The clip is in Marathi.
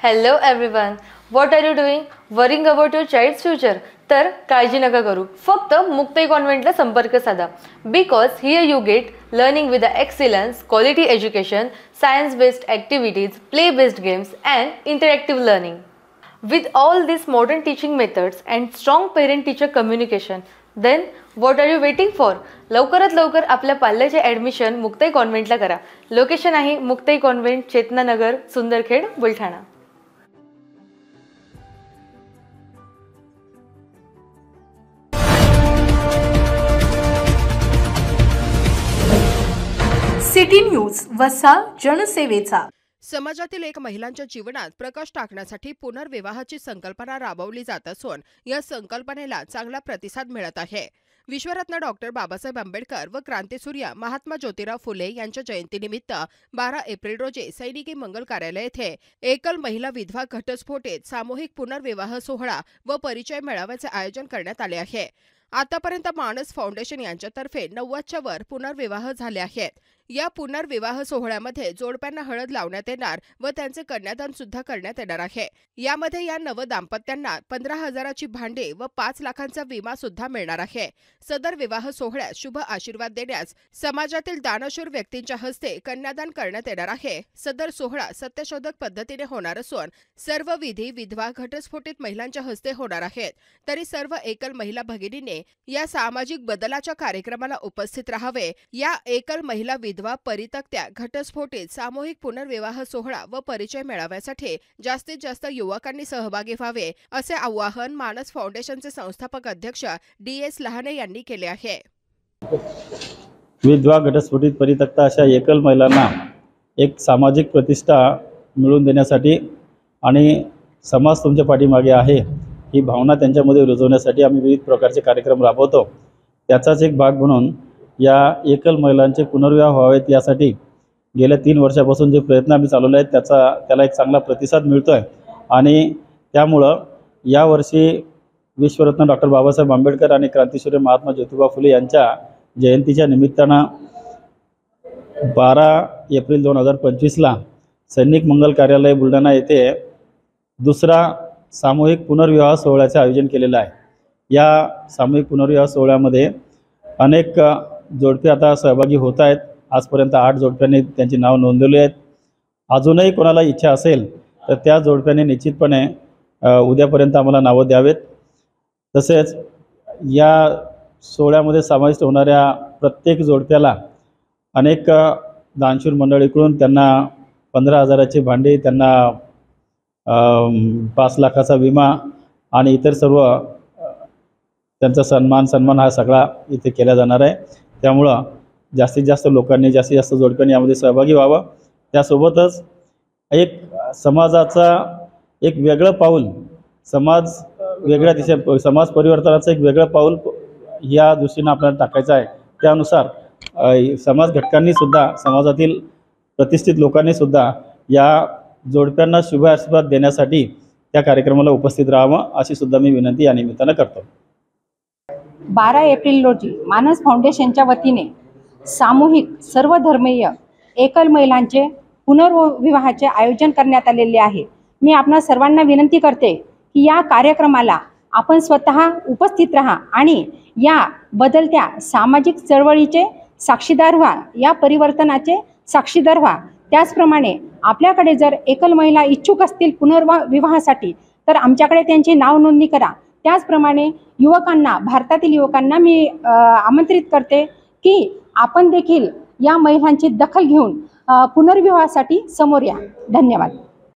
Hello everyone. What are you doing? Worrying about your child's future? तर काळजी नका करू. फक्त मुक्ताई कॉन्व्हेंटला संपर्क साधा. Because here you get learning with the excellence, quality education, science-based activities, play-based games and interactive learning. With all these modern teaching methods and strong parent-teacher communication, then what are you waiting for? लवकरात लवकर आपल्या पाल्याचे ॲडमिशन मुक्ताई कॉन्व्हेंटला करा. लोकेशन आहे Muktai convent, Chetananagar, Sundarkhed, Buldhana. City news, वसा जनसेवेचा. समाजातील एक महिलांच्या जीवनात प्रकाश टाकण्यासाठी पुनर्विवाहाची संकल्पना राबवली जात असून या संकल्पनेला चांगला प्रतिसाद मिळत आहे. विश्वरत्न डॉक्टर बाबासाहेब आंबेडकर व क्रांतिसूर्य महात्मा ज्योतिराव फुले यांच्या जयंतीनिमित्त 12 एप्रिल रोजी सैनिकी मंगल कार्यालय येथे एकल महिला विधवा घटस्फोटित सामूहिक पुनर्विवाह सोहळा व परिचय मेळाव्याचे आयोजन करण्यात आले आहे. आतापर्यंत मानस फाउंडेशन यांच्यातर्फे 90च्या वर पुनर्विवाह झाले आहेत. या पुनर्विवाह सोहळ्यामध्ये जोडप्यांना हळद लावण्यात येणार व त्यांचे कन्यादान सुद्धा करण्यात येणार आहे. यामध्ये या नव दाम्पत्यांना 15,000ची भांडी व 5 लाखांचा विमा सुद्धा मिळणार आहे. सदर विवाह सोहळ्यात शुभ आशीर्वाद देण्यास समाजातील दानशूर व्यक्तींच्या हस्ते कन्यादान करण्यात येणार आहे. सदर सोहळा सत्यशोधक पद्धतीने होणार असून सर्व विधी विधवा घटस्फोटित महिलांच्या हस्ते होणार आहेत. तरी सर्व एकल महिला भगिनींनी या सामाजिक बदलाच्या कार्यक्रमाला उपस्थित राहावे. या एकल महिला विधवा परित्यक्त्या घटस्फोटित सामूहिक पुनर्विवाह सोहळा व परिचय मेळाव्यासाठी जास्तीत जास्त युवकांनी सहभागी व्हावे असे आवाहन मानस फाउंडेशनचे संस्थापक अध्यक्ष DS लहाने यांनी केले आहे. विधवा घटस्फोटित परित्यक्ता अशा एकल महिलांना एक सामाजिक प्रतिष्ठा मिळवून देण्यासाठी आणि समाज तुमच्या पाठीमागे आहे ही भावना त्यांच्यामध्ये रुजवण्यासाठी आम्ही विविध प्रकारचे कार्यक्रम राबवतो. त्याचाच एक भाग म्हणून या एकल महिलांचे पुनर्विवाह व्हावेत यासाठी गेल्या 3 वर्षापासून जे प्रयत्न आम्ही चालवले आहेत त्याला एक चांगला प्रतिसाद मिळतो आहे. आणि त्यामुळं यावर्षी विश्वरत्न डॉक्टर बाबासाहेब आंबेडकर आणि क्रांतिसूर्य महात्मा ज्योतिबा फुले यांच्या जयंतीच्या निमित्तानं 12 एप्रिल 2025ला सैनिक मंगल कार्यालय बुलढाणा येथे दुसरा सामूहिक पुनर्विवाह सोहळ्याचे आयोजन केलेलं आहे. या सामूहिक पुनर्विवाह सोहळ्यामध्ये अनेक जोडपे आता सहभागी होत आहेत. आजपर्यंत 8 जोडप्यांनी त्यांची नाव नोंदवली आहेत. अजूनही कोणाला इच्छा असेल तर त्या जोडप्याने निश्चितपणे उद्यापर्यंत आम्हाला नावं द्यावेत. तसेच या सोहळ्यामध्ये समाविष्ट होणाऱ्या प्रत्येक जोडप्याला अनेक दानशूर मंडळीकडून त्यांना 15,000ची भांडी, त्यांना 5 लाखाचा विमा आणि इतर सर्व त्यांचा सन्मान हा सगळा इथे केला जाणार आहे. त्यामुळं जास्तीत जास्त लोकांनी, जास्तीत जास्त जोडप्यांनी यामध्ये सहभागी व्हावं. त्यासोबतच एक समाजाचा एक वेगळं पाऊल, समाज वेगळ्या समाज परिवर्तनाचं एक वेगळं पाऊल या दृष्टीनं आपल्याला टाकायचं आहे. त्यानुसार समाज घटकांनी सुद्धा, समाजातील प्रतिष्ठित लोकांनी सुद्धा या जोडप्यांना शुभ आशीर्वाद देण्यासाठी त्या कार्यक्रमाला उपस्थित राहावं अशी सुद्धा मी विनंती या निमित्तानं करतो. 12 एप्रिल रोजी मानस फाउंडेशनच्या वतीने सामूहिक सर्वधर्मीय एकल महिलांचे पुनर्विवाहाचे आयोजन करण्यात आलेले आहे. मी आपणा सर्वांना विनंती करते की या कार्यक्रमाला आपण स्वतः उपस्थित राहा आणि या बदलत्या सामाजिक चळवळीचे साक्षीदार व्हा, या परिवर्तनाचे साक्षीदार व्हा. त्याचप्रमाणे आपल्याकडे जर एकल महिला इच्छुक असतील पुनर्विवाहासाठी तर आमच्याकडे त्यांची नाव नोंदणी करा. त्याचप्रमाणे युवकांना, भारतातील युवकांना मी आमंत्रित करते की आपण देखील या महिलांची दखल घेऊन पुनर्विवाहासाठी समोर या. धन्यवाद.